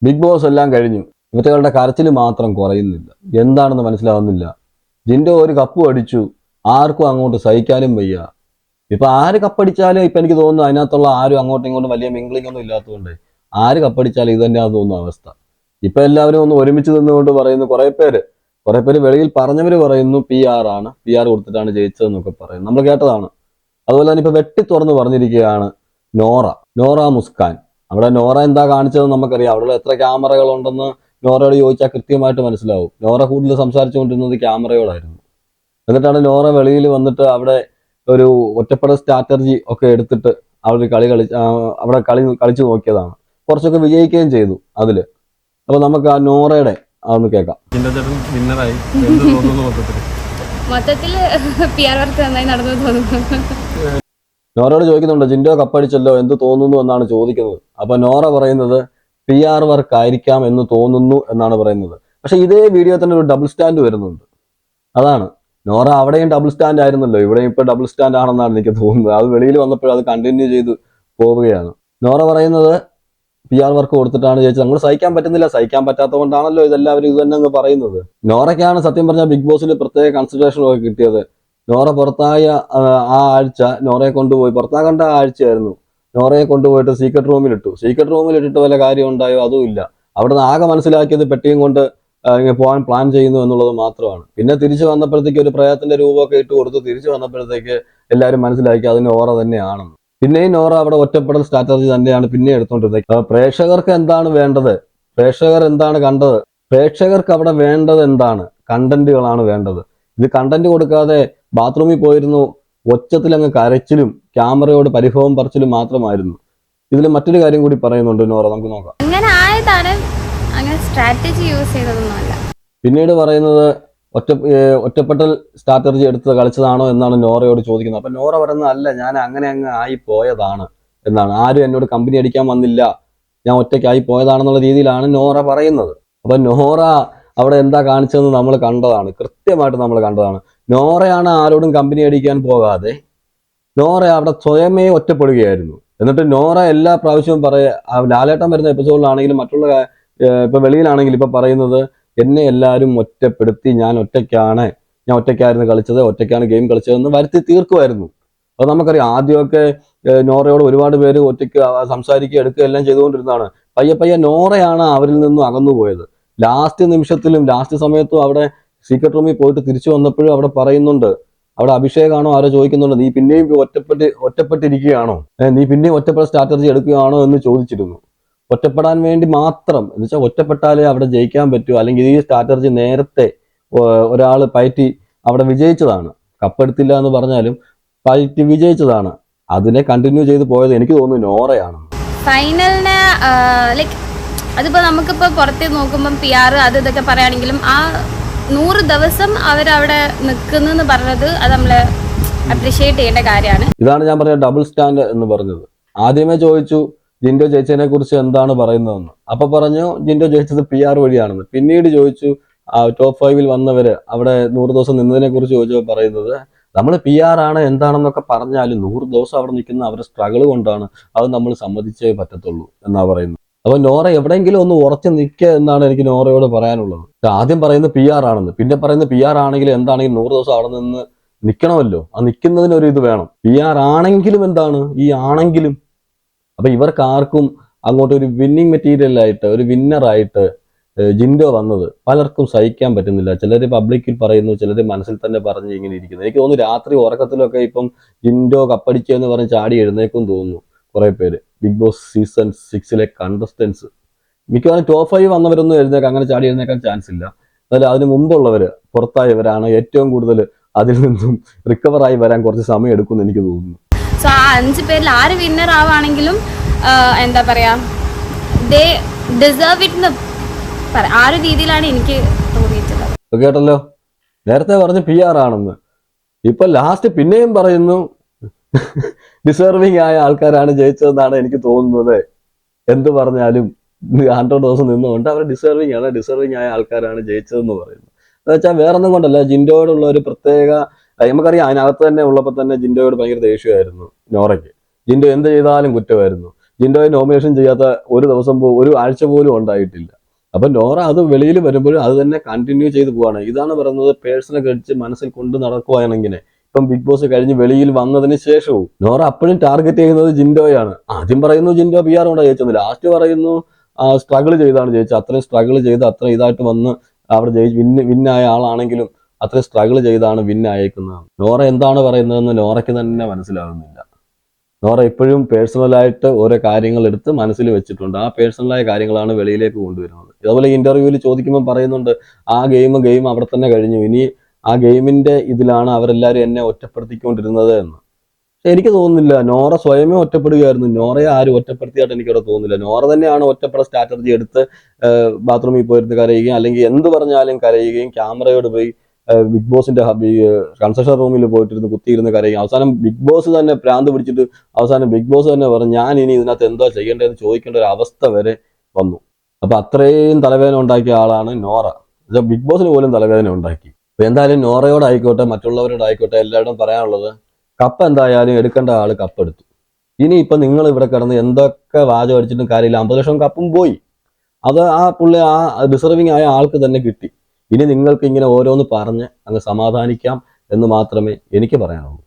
Big boss എല്ലാം കഴിഞ്ഞു. ഇവറ്റകളുടെ കരച്ചിൽ മാത്രം കുറയുന്നില്ല. എന്താണെന്ന് മനസ്സിലാവുന്നില്ല. ജിൻഡോ ഒരു കപ്പ് അടിച്ചു, ആർക്കും അങ്ങോട്ട് സഹിക്കാനും വയ്യ. ഇപ്പൊ ആര് കപ്പടിച്ചാലും ഇപ്പൊ എനിക്ക് തോന്നുന്നു അതിനകത്തുള്ള ആരും അങ്ങോട്ടും ഇങ്ങോട്ടും വലിയ മിംഗ്ലിംഗ് ഒന്നും ഇല്ലാത്തതുകൊണ്ട് ആര് കപ്പടിച്ചാലും ഇത് തന്നെയാണെന്ന് തോന്നുന്ന അവസ്ഥ. ഇപ്പൊ എല്ലാവരും ഒന്ന് ഒരുമിച്ച് നിന്നുകൊണ്ട് പറയുന്നു. കുറെ പേര് വെളിയിൽ പറഞ്ഞവര് പറയുന്നു PR കൊടുത്തിട്ടാണ് ജയിച്ചതെന്നൊക്കെ പറയുന്നു. നമ്മൾ കേട്ടതാണ്. അതുപോലെ തന്നെ ഇപ്പൊ വെട്ടി തുറന്ന് പറഞ്ഞിരിക്കുകയാണ് നോറ മുസ്കാൻ. അവിടെ നോറ എന്താ കാണിച്ചതെന്ന് നമുക്കറിയാം. അവിടെ എത്ര ക്യാമറകൾ ഉണ്ടെന്ന് നോറയോട് ചോദിച്ചാൽ കൃത്യമായിട്ട് മനസ്സിലാവും. നോറ കൂടുതൽ സംസാരിച്ചുകൊണ്ടിരുന്നത് ക്യാമറയോടായിരുന്നു. എന്നിട്ടാണ് നോറ വെളിയിൽ വന്നിട്ട് അവിടെ ഒരു ഒറ്റപ്പെടൽ സ്ട്രാറ്റജി ഒക്കെ എടുത്തിട്ട് അവിടെ അവിടെ കളിച്ചു നോക്കിയതാണ്. കുറച്ചൊക്കെ വിജയിക്കുകയും ചെയ്തു അതില്. അപ്പൊ നമുക്ക് ആ നോറയുടെ അതൊന്ന് കേൾക്കാം. മൊത്തത്തില് PR വർക്ക് നന്നായി നടന്നു തോന്നുന്നു. നോറയോട് ചോദിക്കുന്നുണ്ട്, ജിൻഡോ കപ്പടിച്ചല്ലോ എന്ത് തോന്നുന്നു എന്നാണ് ചോദിക്കുന്നത്. അപ്പൊ നോറ പറയുന്നത് PR വർക്ക് ആയിരിക്കാം എന്ന് തോന്നുന്നു എന്നാണ് പറയുന്നത്. പക്ഷെ ഇതേ വീഡിയോ തന്നെ ഒരു ഡബിൾ സ്റ്റാൻഡ് വരുന്നുണ്ട്. അതാണ് നോറ അവിടെയും ഡബിൾ സ്റ്റാൻഡ് ആയിരുന്നല്ലോ, ഇവിടെയും ഇപ്പൊ ഡബിൾ സ്റ്റാൻഡ് ആണെന്നാണ് എനിക്ക് തോന്നുന്നത്. അത് വെളിയിൽ വന്നപ്പോൾ അത് കണ്ടിന്യൂ ചെയ്ത് പോവുകയാണ്. നോറ പറയുന്നത് PR വർക്ക് കൊടുത്തിട്ടാണ് ചോദിച്ചത്. നമ്മൾ സഹിക്കാൻ പറ്റുന്നില്ല, സഹിക്കാൻ പറ്റാത്തത് കൊണ്ടാണല്ലോ ഇതെല്ലാവരും ഇത് തന്നെ അങ്ങ് പറയുന്നത്. നോറയ്ക്കാണ് സത്യം പറഞ്ഞാൽ ബിഗ് ബോസിൽ പ്രത്യേക കൺസിഡറേഷൻ ഒക്കെ കിട്ടിയത്. നോറ പുറത്തായ ആ ആഴ്ച നോറയെ കൊണ്ടുപോയി, പുറത്താകേണ്ട ആഴ്ചയായിരുന്നു, നോറയെ കൊണ്ടുപോയിട്ട് സീക്രട്ട് റൂമിൽ ഇട്ടിട്ട് വല്ല കാര്യം ഉണ്ടായോ? അതും ഇല്ല. അവിടുന്ന് ആകെ മനസ്സിലാക്കിയത് പെട്ടിയും കൊണ്ട് പോകാൻ പ്ലാൻ ചെയ്യുന്നു എന്നുള്ളത് മാത്രമാണ്. പിന്നെ തിരിച്ചു വന്നപ്പോഴത്തേക്ക് ഒരു പ്രയത്തിന്റെ രൂപമൊക്കെ ഇട്ട് കൊടുത്തു. തിരിച്ചു വന്നപ്പോഴത്തേക്ക് എല്ലാവരും മനസ്സിലാക്കി അത് നോറ തന്നെയാണെന്ന്. പിന്നെയും നോറ അവിടെ ഒറ്റപ്പെടൽ സ്ട്രാറ്റജി തന്നെയാണ് പിന്നെ എടുത്തുകൊണ്ടിരുന്നത്. പ്രേക്ഷകർക്ക് എന്താണ് വേണ്ടത്? പ്രേക്ഷകർ എന്താണ് കണ്ടത്? പ്രേക്ഷകർക്ക് അവിടെ വേണ്ടത് എന്താണ്? കണ്ടന്റുകളാണ് വേണ്ടത്. ഇത് കണ്ടന്റ് കൊടുക്കാതെ ബാത്റൂമിൽ പോയിരുന്നു ഒച്ചത്തിൽ അങ്ങ് കരച്ചിലും ക്യാമറയോട് പരിഭവം പറച്ചിലും മാത്രമായിരുന്നു. ഇതിൽ മറ്റൊരു കാര്യം കൂടി പറയുന്നുണ്ട് നോറ, നമുക്ക് നോക്കാം. അങ്ങനെ സ്ട്രാറ്റജി യൂസ് ചെയ്തതൊന്നുമല്ല. പിന്നീട് പറയുന്നത് ഒറ്റപ്പെട്ടൽ സ്ട്രാറ്റജി എടുത്ത് കളിച്ചതാണോ എന്നാണ് നോറയോട് ചോദിക്കുന്നത്. അപ്പൊ നോറ പറയുന്നത് അല്ല, ഞാൻ അങ്ങനെ അങ്ങ് ആയി പോയതാണ് എന്നാണ്. ആരും എന്നോട് കമ്പനി അടിക്കാൻ വന്നില്ല, ഞാൻ ഒറ്റയ്ക്കായി പോയതാണെന്നുള്ള രീതിയിലാണ് നോറ പറയുന്നത്. അപ്പൊ നോറ അവിടെ എന്താ കാണിച്ചതെന്ന് നമ്മൾ കണ്ടതാണ്, കൃത്യമായിട്ട് നമ്മൾ കണ്ടതാണ്. നോറയാണ് ആരോടും കമ്പനി അടിക്കാൻ പോകാതെ നോറ അവിടെ സ്വയമേ ഒറ്റപ്പെടുകയായിരുന്നു. എന്നിട്ട് നോറ എല്ലാ പ്രാവശ്യവും ലാലേട്ടൻ വരുന്ന എപ്പിസോഡിലാണെങ്കിലും മറ്റുള്ള ഇപ്പൊ വെളിയിലാണെങ്കിലും ഇപ്പൊ പറയുന്നത് എന്നെ എല്ലാവരും ഒറ്റപ്പെടുത്തി, ഞാൻ ഒറ്റയ്ക്കായിരുന്നു കളിച്ചത്, ഒറ്റയ്ക്കാണ് ഗെയിം കളിച്ചതെന്ന് വരുത്തി തീർക്കുമായിരുന്നു. അത് നമുക്കറിയാം. ആദ്യമൊക്കെ നോറയോട് ഒരുപാട് പേര് ഒറ്റയ്ക്ക് സംസാരിക്കുക എടുക്കുക എല്ലാം ചെയ്തുകൊണ്ടിരുന്നതാണ്. പയ്യെ നോറയാണ് അവരിൽ നിന്നും അകന്നുപോയത്. ലാസ്റ്റ് നിമിഷത്തിലും ലാസ്റ്റ് സമയത്തും അവിടെ സീക്രട്ട് റൂമിൽ പോയിട്ട് തിരിച്ചു വന്നപ്പോഴും അവിടെ പറയുന്നുണ്ട്, അവിടെ അഭിഷേകാണോ ആരോ ചോദിക്കുന്നുണ്ട്, നീ പിന്നെയും ഒറ്റപ്പെട്ടിരിക്കുകയാണോ, നീ പിന്നെയും ഒറ്റപ്പെട്ട സ്ട്രാറ്റജി എടുക്കുകയാണോ എന്ന് ചോദിച്ചിരുന്നു. ഒറ്റപ്പെടാൻ വേണ്ടി മാത്രം, എന്ന് വെച്ചാൽ ഒറ്റപ്പെട്ടാലേ അവിടെ ജയിക്കാൻ പറ്റൂ. അല്ലെങ്കിൽ ഈ സ്ട്രാറ്റജി നേരത്തെ ഒരാൾ പയറ്റി അവിടെ വിജയിച്ചതാണ്. കപ്പെടുത്തില്ല എന്ന് പറഞ്ഞാലും പയറ്റി വിജയിച്ചതാണ്. അതിനെ കണ്ടിന്യൂ ചെയ്ത് പോയത് എനിക്ക് തോന്നുന്നു നോറയാണ്. ഫൈനലിന് ലൈക്ക് അതിപ്പോ നമുക്കിപ്പോ പുറത്ത് നോക്കുമ്പോൾ PR അത് ഇതൊക്കെ പറയുകയാണെങ്കിലും ആ 100 ദിവസം അവരവിടെ നിൽക്കുന്നു പറഞ്ഞത് അത് നമ്മള് അപ്രീഷിയേറ്റ് ചെയ്യേണ്ട കാര്യമാണ്. ഇതാണ് ഞാൻ പറഞ്ഞ ഡബിൾ സ്റ്റാൻഡ് എന്ന് പറഞ്ഞത്. ആദ്യമേ ചോദിച്ചു ജിൻഡോ ജയിച്ചതിനെ കുറിച്ച് എന്താണ് പറയുന്നതെന്ന്. അപ്പൊ പറഞ്ഞു ജിൻഡോ ജയിച്ചത് PR വഴിയാണെന്ന്. പിന്നീട് ചോദിച്ചു ടോപ്പ് 5-ൽ വന്നവര് അവിടെ 100 ദിവസം നിന്നതിനെ കുറിച്ച് ചോദിച്ചപ്പോൾ പറയുന്നത് നമ്മൾ PR ആണ് എന്താണെന്നൊക്കെ പറഞ്ഞാലും 100 ദിവസം അവിടെ നിൽക്കുന്ന അവരുടെ സ്ട്രഗിൾ കൊണ്ടാണ്, അത് നമ്മൾ സമ്മതിച്ചേ പറ്റത്തുള്ളൂ എന്നാ പറയുന്നത്. അപ്പൊ നോറ എവിടെയെങ്കിലും ഒന്ന് ഉറച്ചു നിൽക്കുക എന്നാണ് എനിക്ക് നോറയോട് പറയാനുള്ളത്. ആദ്യം പറയുന്നത് PR ആണെന്ന്, പിന്നെ പറയുന്നത് PR ആണെങ്കിലും എന്താണെങ്കിലും 100 ദിവസം അവിടെ നിന്ന് നിൽക്കണമല്ലോ. ആ നിൽക്കുന്നതിനൊരു ഇത് വേണം. PR ആണെങ്കിലും എന്താണ് ഈ ആണെങ്കിലും. അപ്പൊ ഇവർക്ക് ആർക്കും അങ്ങോട്ട് ഒരു വിന്നിങ് മെറ്റീരിയലായിട്ട്, ഒരു വിന്നറായിട്ട് ജിൻഡോ വന്നത് പലർക്കും സഹിക്കാൻ പറ്റുന്നില്ല. ചിലർ പബ്ലിക്കിൽ പറയുന്നു, ചിലർ മനസ്സിൽ തന്നെ പറഞ്ഞ് ഇങ്ങനെ ഇരിക്കുന്നു. എനിക്ക് തോന്നുന്നു രാത്രി ഉറക്കത്തിലൊക്കെ ഇപ്പം ജിൻഡോ കപ്പടിക്കുക എന്ന് പറഞ്ഞ് ചാടി എഴുന്നേക്കും തോന്നുന്നു കുറെ പേര്. ബിഗ് ബോസ് സീസൺ 6-ലെ കണ്ടസ്റ്റൻസ് മിക്കവാറും ടോപ്പ് 5 വന്നവരൊന്നും അങ്ങനെ ചാടി എഴുന്നേക്കാൻ ചാൻസ് ഇല്ല. എന്നാലും അതിന് മുമ്പുള്ളവര് പുറത്തായവരാണ് ഏറ്റവും കൂടുതൽ അതിൽ നിന്നും റിക്കവറായി വരാൻ കുറച്ച് സമയം എടുക്കുമെന്ന് എനിക്ക് തോന്നുന്നു. സോ ആ 5 പേരിൽ ആര് വിന്നർ ആവുകയാണെങ്കിലും എന്താ പറയാ, ദേ ഡിസേർവ് ഇറ്റ് ആ ഒരു രീതിയിലാണ് എനിക്ക് തോന്നിയിട്ടുള്ളത്. കേട്ടല്ലോ, നേരത്തെ പറഞ്ഞ് PR ആണെന്ന്, ഇപ്പൊ ലാസ്റ്റ് പിന്നെയും പറയുന്നു ഡിസേർവിംഗ് ആയ ആൾക്കാരാണ് ജയിച്ചതെന്നാണ് എനിക്ക് തോന്നുന്നത്. എന്ത് പറഞ്ഞാലും 100 ദിവസം നിന്നുകൊണ്ട് അവർ ഡിസേർവിംഗ് ആയ ആൾക്കാരാണ് ജയിച്ചതെന്ന് പറയുന്നു. എന്ന് വെച്ചാൽ വേറൊന്നും കൊണ്ടല്ല, ജിൻഡോയോടുള്ള ഒരു പ്രത്യേക, നമുക്കറിയാം അതിനകത്ത് തന്നെ ഉള്ളപ്പോൾ തന്നെ ജിൻഡോയോട് ഭയങ്കര ദേഷ്യമായിരുന്നു നോറയ്ക്ക്. ജിൻഡോ എന്ത് ചെയ്താലും കുറ്റമായിരുന്നു. ജിൻഡോയെ നോമിനേഷൻ ചെയ്യാത്ത ഒരു ദിവസം ഒരു ആഴ്ച പോലും ഉണ്ടായിട്ടില്ല. അപ്പൊ നോറ അത് വെളിയിൽ വരുമ്പോഴും അത് തന്നെ കണ്ടിന്യൂ ചെയ്ത് പോവാണ്. ഇതാണ് പറയുന്നത്, പേഴ്സണൽ ഗ്രഡ്ജ് മനസ്സിൽ കൊണ്ട് നടക്കുവാണെങ്കിൽ ഇപ്പം ബിഗ് ബോസ് കഴിഞ്ഞ് വെളിയിൽ വന്നതിന് ശേഷവും നോറ അപ്പോഴും ടാർഗറ്റ് ചെയ്യുന്നത് ജിൻഡോയാണ്. ആദ്യം പറയുന്നു ജിൻഡോ PR കൊണ്ട് ജയിച്ചെന്ന്, ലാസ്റ്റ് പറയുന്നു സ്ട്രഗിൾ ചെയ്താണ് ജയിച്ചത്. അത്രയും സ്ട്രഗിൾ ചെയ്ത് അത്രയും ഇതായിട്ട് വന്ന് അവിടെ വിന്നായ ആളാണെങ്കിലും അത്രയും സ്ട്രഗിൾ ചെയ്താണ് വിന്നായേക്കുന്നത്. നോറ എന്താണ് പറയുന്നതെന്ന് നോറയ്ക്ക് തന്നെ മനസ്സിലാകുന്നില്ല. നോറ ഇപ്പോഴും പേഴ്സണലായിട്ട് ഓരോ കാര്യങ്ങൾ എടുത്ത് മനസ്സിൽ വെച്ചിട്ടുണ്ട്. ആ പേഴ്സണലായ കാര്യങ്ങളാണ് വെളിയിലേക്ക് കൊണ്ടുവരുന്നത്. അതുപോലെ ഇന്റർവ്യൂവിൽ ചോദിക്കുമ്പോൾ പറയുന്നുണ്ട് ആ ഗെയിം അവിടെ തന്നെ കഴിഞ്ഞു, ഇനി ആ ഗെയിമിന്റെ ഇതിലാണ് അവരെല്ലാവരും എന്നെ ഒറ്റപ്പെടുത്തിക്കൊണ്ടിരുന്നത് എന്ന്. പക്ഷെ എനിക്ക് തോന്നുന്നില്ല, നോറ സ്വയമേ ഒറ്റപ്പെടുകയായിരുന്നു. നോറയെ ആരും ഒറ്റപ്പെടുത്തിയായിട്ട് എനിക്കവിടെ തോന്നുന്നില്ല. നോറ തന്നെയാണ് ഒറ്റപ്പെട്ട സ്ട്രാറ്റജി എടുത്ത് ബാത്റൂമിൽ പോയിരുന്ന് കരയുകയും അല്ലെങ്കിൽ എന്ത് പറഞ്ഞാലും കരയുകയും ക്യാമറയോട് പോയി ബിഗ് ബോസിന്റെ കൺസെഷൻ റൂമിൽ പോയിട്ടിരുന്ന് കുത്തിയിരുന്ന് കരയുകയും അവസാനം ബിഗ് ബോസ് തന്നെ പ്രാന്ത് പിടിച്ചിട്ട് അവസാനം ബിഗ് ബോസ് തന്നെ പറഞ്ഞു ഞാൻ ഇനി ഇതിനകത്ത് എന്തോ ചെയ്യേണ്ടതെന്ന് ചോദിക്കേണ്ട ഒരു അവസ്ഥ വരെ വന്നു. അപ്പൊ അത്രയും തലവേദന ഉണ്ടാക്കിയ ആളാണ് നോറ. ബിഗ് ബോസിന് പോലും തലവേദന ഉണ്ടാക്കി. അപ്പൊ എന്തായാലും നോറയോടായിക്കോട്ടെ മറ്റുള്ളവരോടായിക്കോട്ടെ എല്ലാവരോടും പറയാനുള്ളത്, കപ്പ് എന്തായാലും എടുക്കേണ്ട ആള് കപ്പെടുത്തു. ഇനി ഇപ്പൊ നിങ്ങൾ ഇവിടെ കിടന്ന് എന്തൊക്കെ വാചം അടിച്ചിട്ടും കാര്യമില്ല, 50 ലക്ഷം കപ്പും പോയി. അത് ആ പുള്ളി ആ ഡിസർവിങ് ആയ ആൾക്ക് തന്നെ കിട്ടി. ഇനി നിങ്ങൾക്ക് ഇങ്ങനെ ഓരോന്ന് പറഞ്ഞ് അങ്ങ് സമാധാനിക്കാം എന്ന് മാത്രമേ എനിക്ക് പറയാനുള്ളൂ.